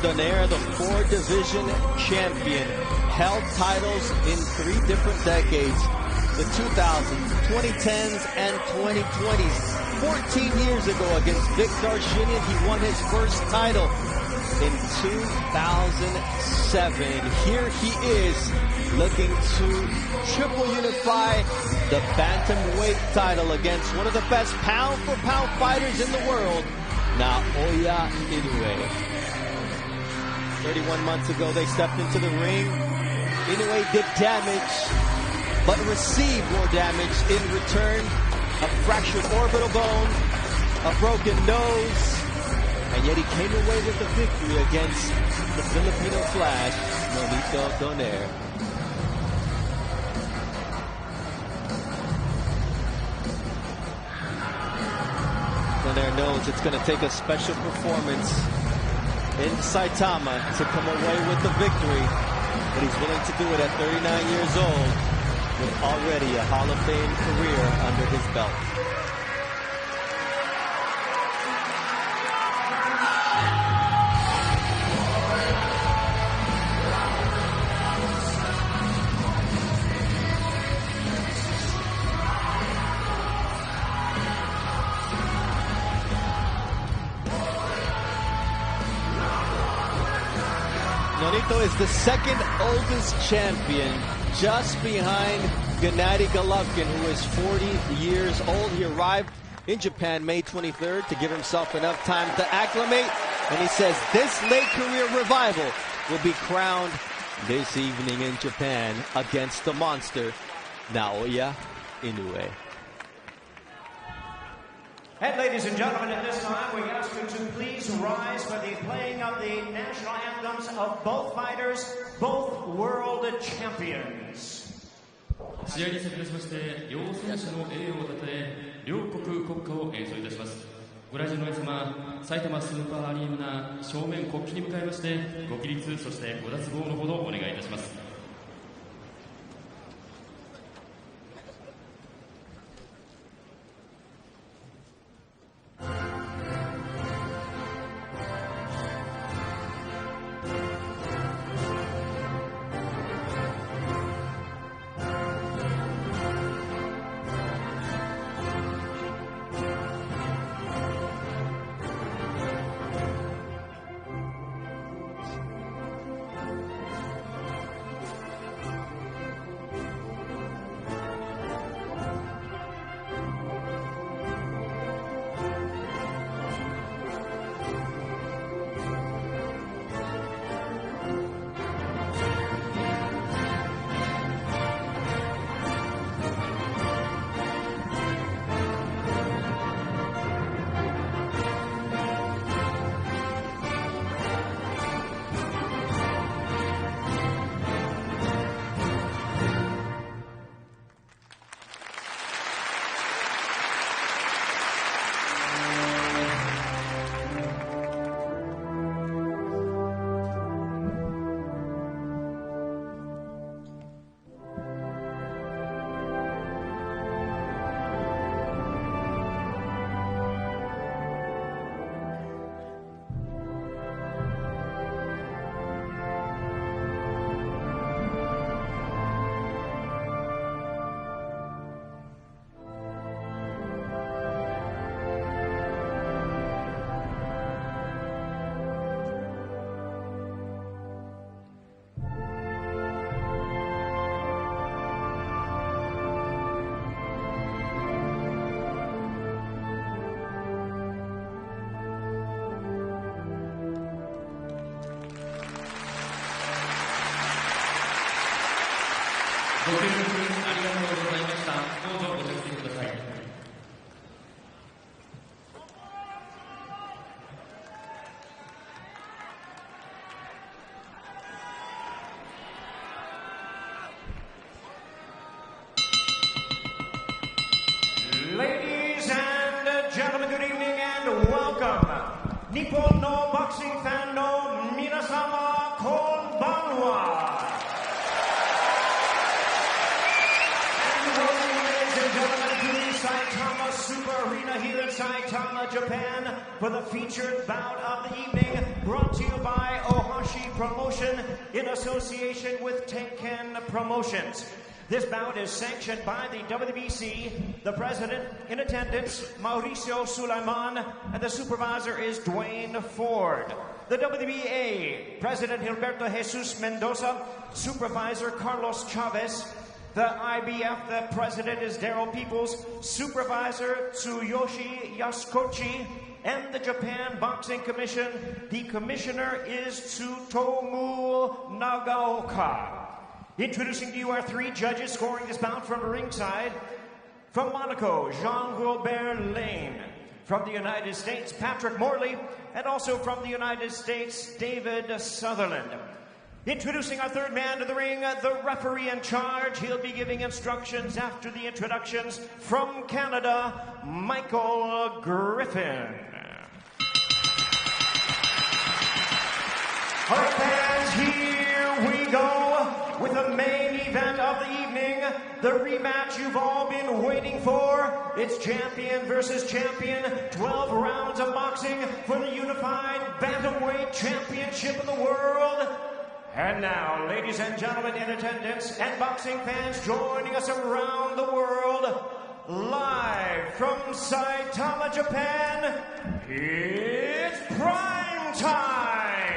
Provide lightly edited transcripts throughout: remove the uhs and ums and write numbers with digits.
Donaire, the 4-division champion, held titles in 3 different decades. The 2000s, 2010s, and 2020s. 14 years ago against Vic Darshinian, he won his first title in 2007. Here he is looking to triple unify the bantamweight title against one of the best pound-for-pound fighters in the world, Naoya Inoue. 31 months ago, they stepped into the ring. Inoue did damage, but received more damage in return. A fractured orbital bone, a broken nose, and yet he came away with the victory against the Filipino Flash, Nonito Donaire. Donaire knows it's going to take a special performance in Saitama to come away with the victory, but he's willing to do it at 39 years old with already a Hall of Fame career under his belt. Nonito is the second oldest champion, just behind Gennady Golovkin, who is 40 years old. He arrived in Japan May 23rd to give himself enough time to acclimate, and he says this late career revival will be crowned this evening in Japan against the monster, Naoya Inoue. And ladies and gentlemen, at this time, we ask you to please rise for the playing of the national anthems of both fighters, both world champions. 試合に先立ちまして、両選手の栄誉をたたえ、両国国歌を演奏いたします。ご来場の皆様、埼玉スーパーアリーナ正面国旗に向かいまして、ご起立、そしてご脱帽のほどお願いいたします。ご協力ありがとうございました。どうぞご着席ください。Ladies and gentlemen, good evening and welcome. Nippon no boxing fan no minasama, konbanwa. And welcome, ladies and gentlemen, to the Saitama Super Arena here in Saitama, Japan, for the featured bout of the evening, brought to you by Ohashi Promotion in association with Tenken Promotions. This bout is sanctioned by the WBC, the president in attendance, Mauricio Sulaiman, and the supervisor is Dwayne Ford. The WBA, President Gilberto Jesus Mendoza, supervisor Carlos Chavez. The IBF, the president is Daryl Peoples, supervisor Tsuyoshi Yasukochi, and the Japan Boxing Commission, the commissioner is Tsutomu Nagaoka. Introducing to you our three judges scoring this bout from ringside. From Monaco, Jean-Wilbert Lane. From the United States, Patrick Morley. And also from the United States, David Sutherland. Introducing our third man to the ring, the referee in charge. He'll be giving instructions after the introductions. From Canada, Michael Griffin. All right, fans, here we go with the main event of the evening, the rematch you've all been waiting for. It's champion versus champion, 12 rounds of boxing for the unified bantamweight championship of the world. And now, ladies and gentlemen in attendance and boxing fans joining us around the world, live from Saitama, Japan, it's prime time!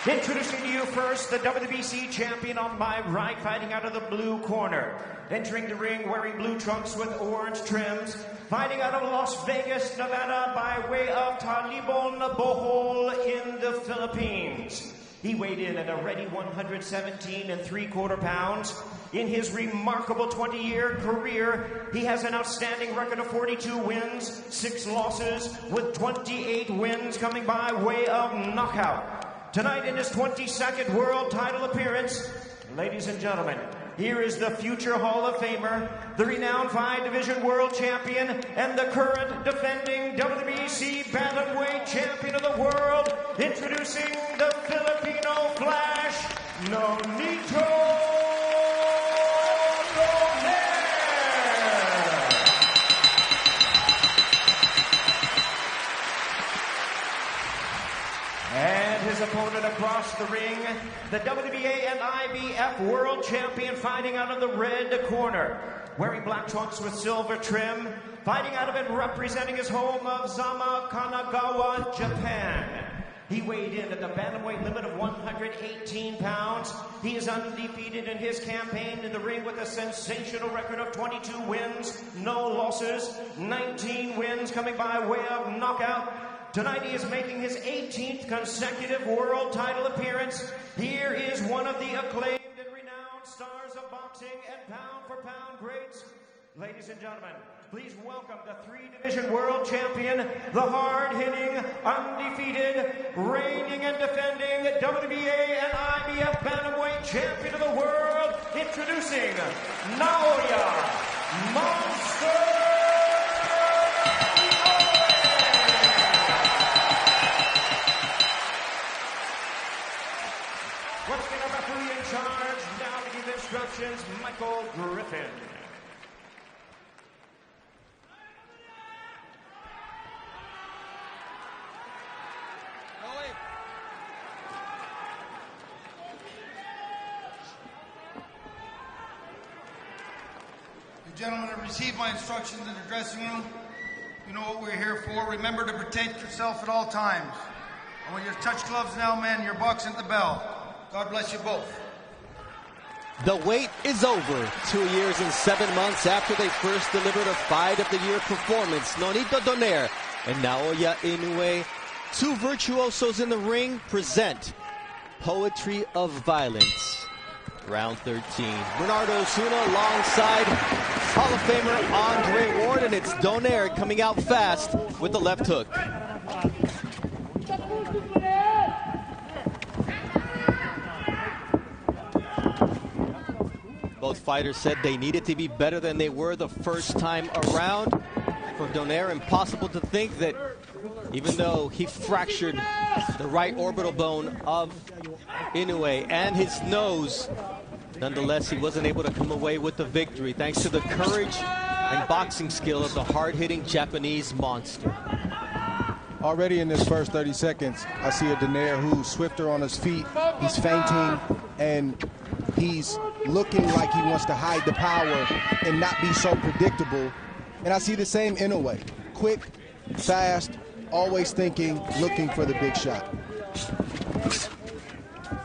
Introducing to you first, the WBC champion on my right, fighting out of the blue corner. Entering the ring wearing blue trunks with orange trims. Fighting out of Las Vegas, Nevada by way of Talibon, Bohol in the Philippines. He weighed in at a ready 117 3/4 pounds. In his remarkable 20-year career, he has an outstanding record of 42 wins, 6 losses, with 28 wins coming by way of knockout. Tonight in his 22nd world title appearance, ladies and gentlemen, here is the future Hall of Famer, the renowned 5-division world champion, and the current defending WBC bantamweight champion of the world, introducing the Filipino Flash, Nonito. His opponent across the ring, the WBA and IBF world champion, fighting out of the red corner, wearing black trunks with silver trim, fighting out of it representing his home of Zama, Kanagawa, Japan. He weighed in at the bantamweight limit of 118 pounds. He is undefeated in his campaign in the ring with a sensational record of 22 wins, no losses, 19 wins coming by way of knockout. Tonight he is making his 18th consecutive world title appearance. Here is one of the acclaimed and renowned stars of boxing and pound-for-pound greats. Ladies and gentlemen, please welcome the 3-division world champion, the hard-hitting, undefeated, reigning and defending WBA and IBF bantamweight champion of the world, introducing Naoya Monster. Instructions, Michael Griffin. You gentlemen have received my instructions in the dressing room. You know what we're here for. Remember to protect yourself at all times. And when you touch gloves now, men, you're boxing at the bell. God bless you both. The wait is over. 2 years and 7 months after they first delivered a Fight of the Year performance, Nonito Donaire and Naoya Inoue, two virtuosos in the ring, present Poetry of Violence. Round 13. Bernardo Osuna alongside Hall of Famer Andre Ward, and it's Donaire coming out fast with the left hook. Both fighters said they needed to be better than they were the first time around. For Donaire, impossible to think that even though he fractured the right orbital bone of Inoue and his nose, Nonetheless, he wasn't able to come away with the victory thanks to the courage and boxing skill of the hard-hitting Japanese monster. Already in this first 30 seconds, I see a donaire who's swifter on his feet. He's feinting, and he's looking like he wants to hide the power and not be so predictable. And I see the same Inoue. Quick, fast, always thinking, looking for the big shot.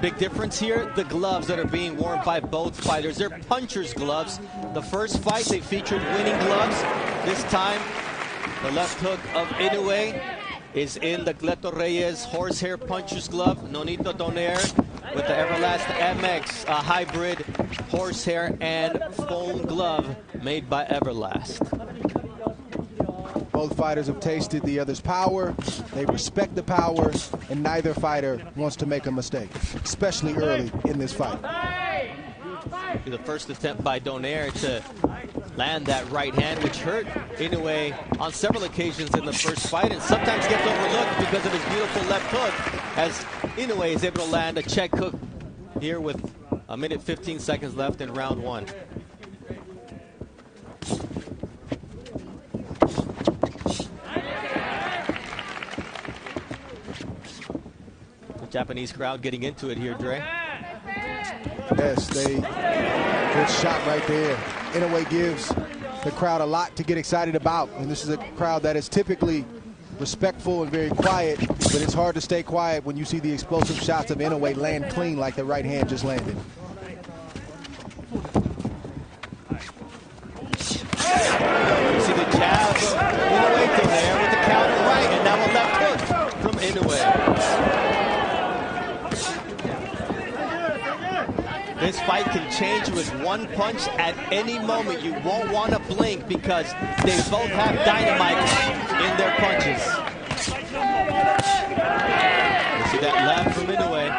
Big difference here, the gloves that are being worn by both fighters. They're puncher's gloves. The first fight, they featured winning gloves. This time, the left hook of Inoue is in the Cleto Reyes horsehair puncher's glove. Nonito donaire with the Everlast MX, a hybrid horsehair and foam glove made by Everlast. Both fighters have tasted the other's power. They respect the power, and neither fighter wants to make a mistake, especially early in this fight. The first attempt by donaire to land that right hand, which hurt Inoue on several occasions in the first fight, and sometimes gets overlooked because of his beautiful left hook, as Inoue is able to land a check hook here with a minute 15 seconds left in round one. The Japanese crowd getting into it here, Dre. Yes, good shot right there. Inoue gives the crowd a lot to get excited about, and this is a crowd that is typically respectful and very quiet, but it's hard to stay quiet when you see the explosive shots of Inoue land clean like the right hand just landed. You see the jab of Inoue there with the counter right, and now a left hook from Inoue. This fight can change with one punch at any moment. You won't want to blink because they both have dynamite in their punches. You see that left from Inoue.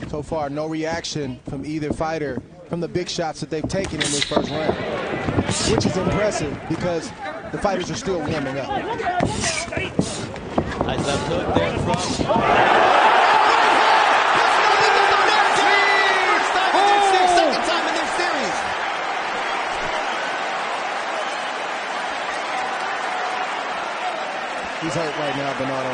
So far, no reaction from either fighter from the big shots that they've taken in this first round, which is impressive because the fighters are still warming up. Nice left hook there from... He's hurt right now, Bernardo.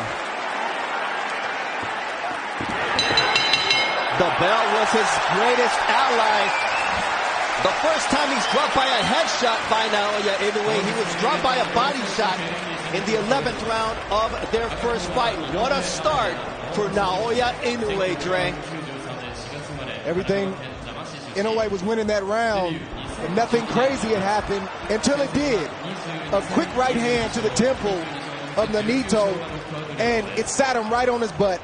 The bell was his greatest ally. The first time he's dropped by a headshot by Naoya Inoue, he was dropped by a body shot in the 11th round of their first fight. What a start for Naoya Inoue, Dre. Everything, Inoue was winning that round, and nothing crazy had happened until it did. A quick right hand to the temple of nonito, and it sat him right on his butt.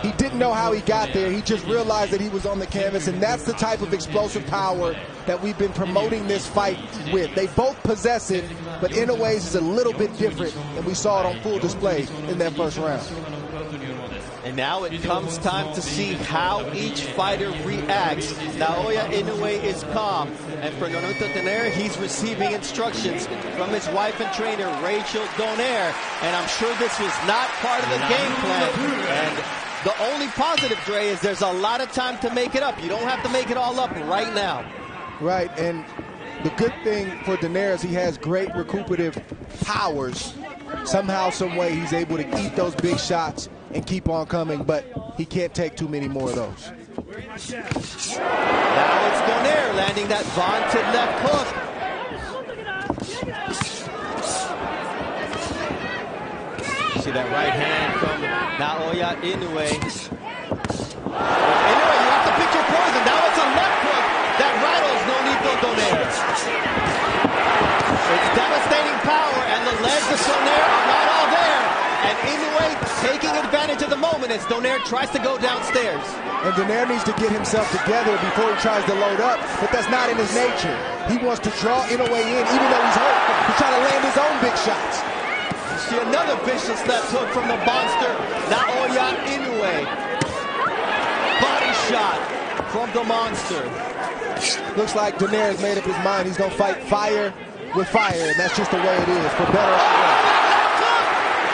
He didn't know how he got there. He just realized that he was on the canvas, and that's the type of explosive power that we've been promoting this fight with. They both possess it, but Inoue's is a little bit different, and we saw it on full display in that first round. And now it comes time to see how each fighter reacts. Naoya Inoue is calm, and for Nonito donaire, he's receiving instructions from his wife and trainer, Rachel Donaire, and I'm sure this was not part of the game plan. And the only positive, Dre, is there's a lot of time to make it up. You don't have to make it all up right now. Right, and the good thing for Donaire is he has great recuperative powers. Somehow, some way, he's able to eat those big shots and keep on coming, but he can't take too many more of those. Now it's Donaire landing that vaunted left hook. See that right hand from Naoya Inoue. Inoue, you have to pick your poison. Now it's a left hook that rattles Nonito donaire. It's devastating power, and the legs of Donaire are not all there. And Inoue taking advantage of the moment as Donaire tries to go downstairs. And Donaire needs to get himself together before he tries to load up, but that's not in his nature. He wants to draw Inoue in, even though he's hurt, to try to land his own big shots. You see another vicious left hook from the monster, Naoya Inoue. Body shot from the monster. Looks like Donaire has made up his mind. He's going to fight fire with fire, and that's just the way it is, for better or worse.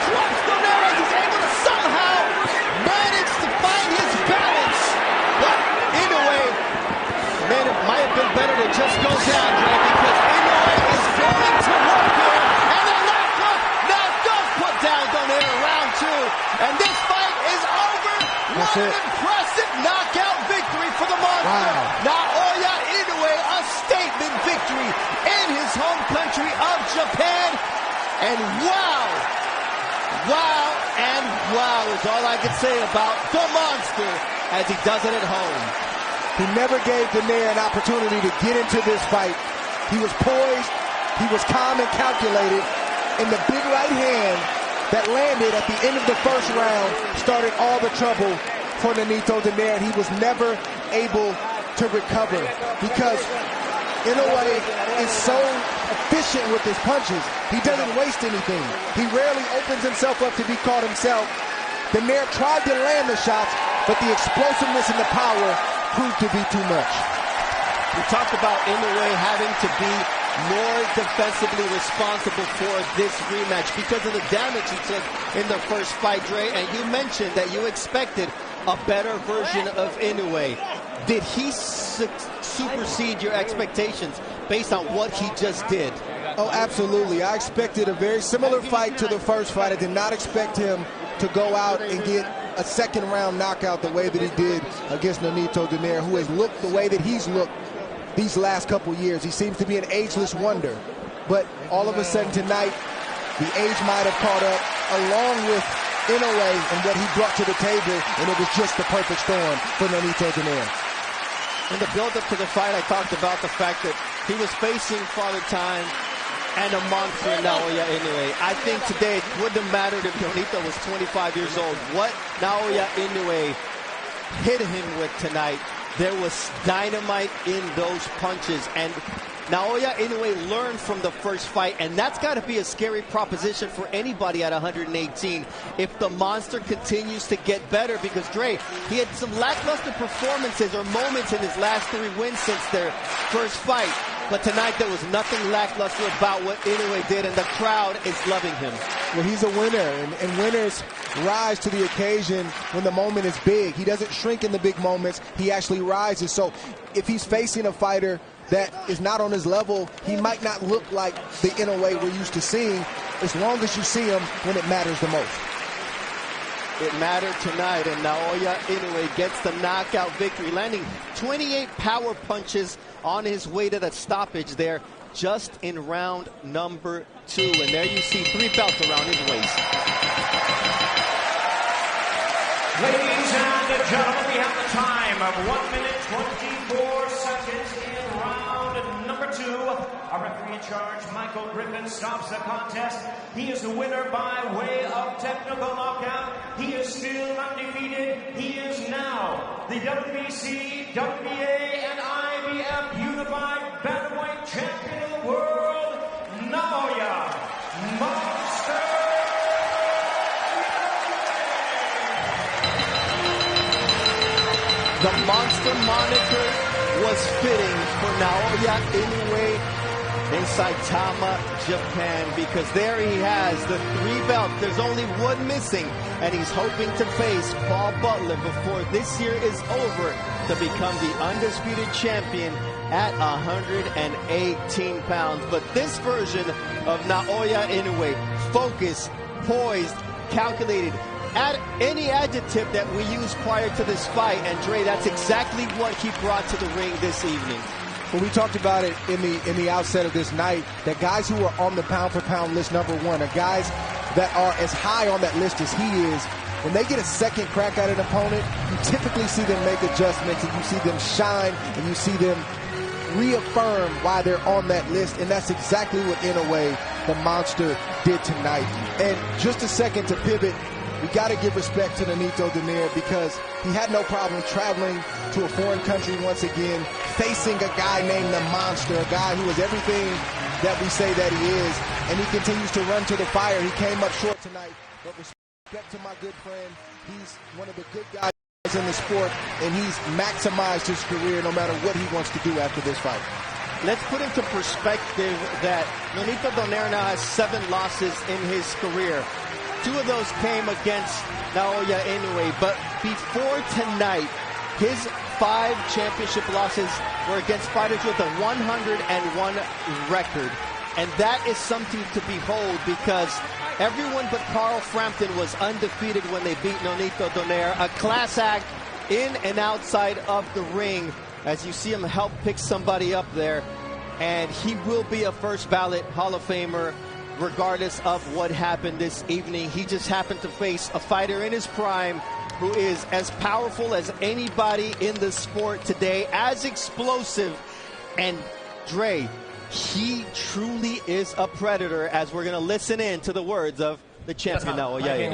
Drops Donaire as he's able to somehow manage to find his balance And this fight is over. What an impressive knockout victory for the monster. Wow. Naoya Inoue, a statement victory in his home country of Japan. And wow is all I can say about the monster as he does it at home. He never gave Donaire an opportunity to get into this fight. He was poised, he was calm and calculated, and the big right hand that landed at the end of the first round started all the trouble for nonito Donaire, and he was never able to recover because Inoue is so efficient with his punches. He doesn't waste anything. He rarely opens himself up to be caught himself. Donaire tried to land the shots, but the explosiveness and the power proved to be too much. We talked about Inoue having to be more defensively responsible for this rematch because of the damage he took in the first fight, Dre, and you mentioned that you expected a better version of Inoue. Did he supersede your expectations based on what he just did? Oh, absolutely. I expected a very similar fight to the first fight. I did not expect him to go out and get a second round knockout the way that he did against nonito Donaire, who has looked the way that he's looked these last couple years. He seems to be an ageless wonder. But all of a sudden tonight, the age might have caught up along with Inoue and what he brought to the table, and it was just the perfect storm for nonito Donaire. In the build-up to the fight, I talked about the fact that he was facing Father Time and a monster Naoya Inoue. I think today it wouldn't have mattered if nonito was 25 years old. What Naoya Inoue hit him with tonight, there was dynamite in those punches, and Naoya Inoue learned from the first fight, and that's got to be a scary proposition for anybody at 118 if the monster continues to get better, because Dre, he had some lackluster performances or moments in his last 3 wins since their first fight, but tonight there was nothing lackluster about what Inoue did, and the crowd is loving him. Well, he's a winner, and winners rise to the occasion when the moment is big. He doesn't shrink in the big moments, he actually rises. So if he's facing a fighter that is not on his level, he might not look like the Inoue we're used to seeing, as long as you see him when it matters the most. It mattered tonight, and Naoya Inoue gets the knockout victory, landing 28 power punches on his way to the stoppage there just in round number 2. And there you see 3 belts around his waist. Ladies and gentlemen, we have the time of 1 minute 24 seconds in round number 2. Our referee in charge, Michael Griffin, stops the contest. He is the winner by way of technical knockout. He is still undefeated. He is now the WBC, WBA, and IBF Unified Bantamweight Champion of the World, Naoya Monster. The monster moniker was fitting for Naoya Inoue in Saitama, Japan, because there he has the 3 belts. There's only one missing, and he's hoping to face Paul Butler before this year is over to become the undisputed champion at 118 pounds. But this version of Naoya Inoue, focused, poised, calculated, add any adjective that we used prior to this fight, and Dre, that's exactly what he brought to the ring this evening. Well, we talked about it in the outset of this night, that guys who are on the pound-for-pound list number 1 are guys that are as high on that list as he is. When they get a second crack at an opponent, you typically see them make adjustments, and you see them shine, and you see them reaffirm why they're on that list, and that's exactly what Inoue, the monster, did tonight. And just a second to pivot, we got to give respect to nonito Donaire, because he had no problem traveling to a foreign country once again, facing a guy named the Monster, a guy who is everything that we say that he is, and he continues to run to the fire. He came up short tonight, but respect to my good friend. He's one of the good guys in the sport, and he's maximized his career no matter what he wants to do after this fight. Let's put into perspective that nonito Donaire now has 7 losses in his career. 2 of those came against Naoya Inoue, but before tonight, his 5 championship losses were against fighters with a 101 record. And that is something to behold, because everyone but Carl Frampton was undefeated when they beat Nonito Donaire. A class act in and outside of the ring, as you see him help pick somebody up there. And he will be a first ballot Hall of Famer regardless of what happened this evening. He just happened to face a fighter in his prime who is as powerful as anybody in the sport today, as explosive. And Dre, he truly is a predator, as we're going to listen in to the words of the champion, naoya.